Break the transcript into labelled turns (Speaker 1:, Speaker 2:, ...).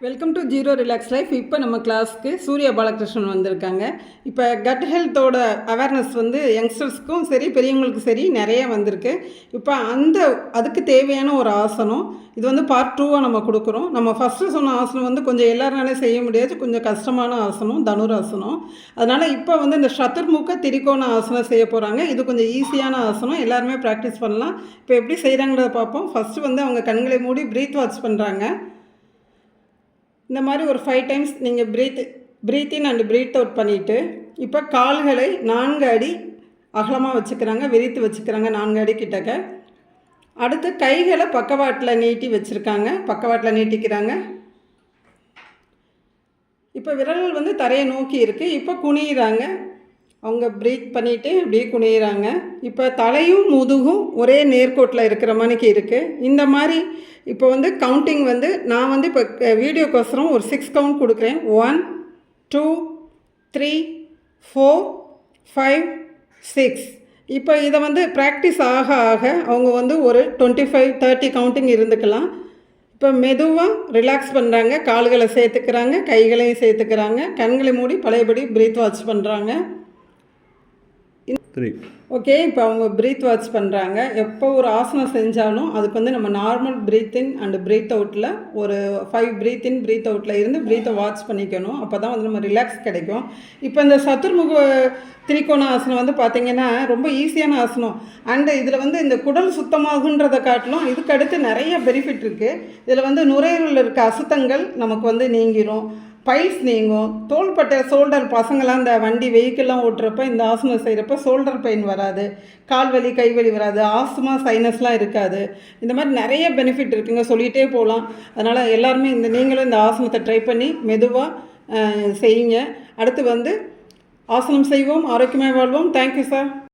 Speaker 1: Welcome to zero relax life. இப்போ நம்ம கிளாஸ்க்கு சூர்யா பாலகிருஷ்ணன் வந்திருக்காங்க. இப்போ கட் ஹெல்த்தோட அவேர்னஸ் வந்து யங்ஸ்டர்ஸ்க்கும் சரி பெரியவங்களுக்கும் சரி நிறைய வந்திருக்கு. இப்போ அதுக்கு தேவையான ஒரு ஆசனம் இது வந்து பார்ட் 2வாக நம்ம கொடுக்குறோம். நம்ம ஃபஸ்ட்டு சொன்ன ஆசனம் வந்து கொஞ்சம் எல்லாருனாலும் செய்ய முடியாது, கொஞ்சம் கஷ்டமான ஆசனம் தனுராசனம். அதனால் இப்போ வந்து இந்த சதுர்முக திரிகோண ஆசனம் செய்ய போகிறாங்க. இது கொஞ்சம் ஈஸியான ஆசனம், எல்லாருமே ப்ராக்டிஸ் பண்ணலாம். இப்போ எப்படி செய்கிறாங்கிறத பார்ப்போம். ஃபஸ்ட்டு வந்து அவங்க கண்களை மூடி ப்ரீத் வாட்ச் பண்ணுறாங்க. இந்த மாதிரி ஒரு 5 டைம்ஸ் நீங்கள் breathe in and breathe out பண்ணிவிட்டு இப்போ கால்களை 4 அடி அகலமாக வச்சுக்கிறாங்க, விரித்து வச்சுக்கிறாங்க 4 அடி கிட்டக்க. அடுத்து கைகளை பக்கவாட்டில் நீட்டி வச்சுருக்காங்க, பக்கவாட்டில் நீட்டிக்கிறாங்க. இப்போ விரல்கள் வந்து தரையை நோக்கி இருக்குது. இப்போ குனிகிறாங்க, அவங்க ப்ரீத் பண்ணிவிட்டு அப்படியே குனிகிறாங்க. இப்போ தலையும் முதுகும் ஒரே நேர்கோட்டில் இருக்கிற மாதிரிக்கு இருக்குது. இந்த மாதிரி இப்போ வந்து கவுண்டிங் வந்து நான் வந்து இப்போ வீடியோக்கோசரம் ஒரு 6 கவுண்ட் கொடுக்குறேன். 1 2 3 4 5 6. இப்போ இதை வந்து ப்ராக்டிஸ் ஆக ஆக அவங்க வந்து ஒரு 25-30 கவுண்டிங் இருந்துக்கலாம். இப்போ மெதுவாக ரிலாக்ஸ் பண்ணுறாங்க, கால்களை சேர்த்துக்கிறாங்க, கைகளையும் சேர்த்துக்கிறாங்க, கண்களை மூடி பழையபடி ப்ரீத் வாட்ச் பண்ணுறாங்க. ஓகே, இப்போ அவங்க ப்ரீத் வாட்ச் பண்ணுறாங்க. எப்போ ஒரு ஆசனம் செஞ்சாலும் அதுக்கு வந்து நம்ம normal breath in and breath அவுட்டில் ஒரு 5 ப்ரீத் இன் ப்ரீத் அவுட்டில் இருந்து ப்ரீத்தை வாட்ச் பண்ணிக்கணும். அப்போ தான் வந்து நம்ம ரிலாக்ஸ் கிடைக்கும். இப்போ இந்த சதுர்முக திரிகோண ஆசனம் வந்து பார்த்திங்கன்னா ரொம்ப ஈஸியான ஆசனம். அண்டு இதில் வந்து இந்த குடல் சுத்தமாகுன்றதை காட்டிலும் இதுக்கு அடுத்து நிறைய பெனிஃபிட் இருக்குது. இதில் வந்து நுரையீரலில் இருக்க அசுத்தங்கள் நமக்கு வந்து நீங்கிரும், பைல்ஸ் நீங்கும், தோள்பட்டை ஷோல்டர் பசங்களாம் இந்த வண்டி வெஹிக்கிள்லாம் ஓட்டுறப்ப இந்த ஆசனம் செய்கிறப்ப ஷோல்டர் பெயின் வராது, கால் வலி கை வலி வராது, ஆஸ்துமா சைனஸ்லாம் இருக்காது. இந்த மாதிரி நிறைய பெனிஃபிட் இருக்குங்க, சொல்லிகிட்டே போகலாம். அதனால் எல்லாருமே நீங்களும் இந்த ஆசனத்தை ட்ரை பண்ணி மெதுவாக செய்யுங்க. அடுத்து வந்து ஆசனம் செய்வோம், ஆரோக்கியமாக வாழ்வோம். Thank you sir.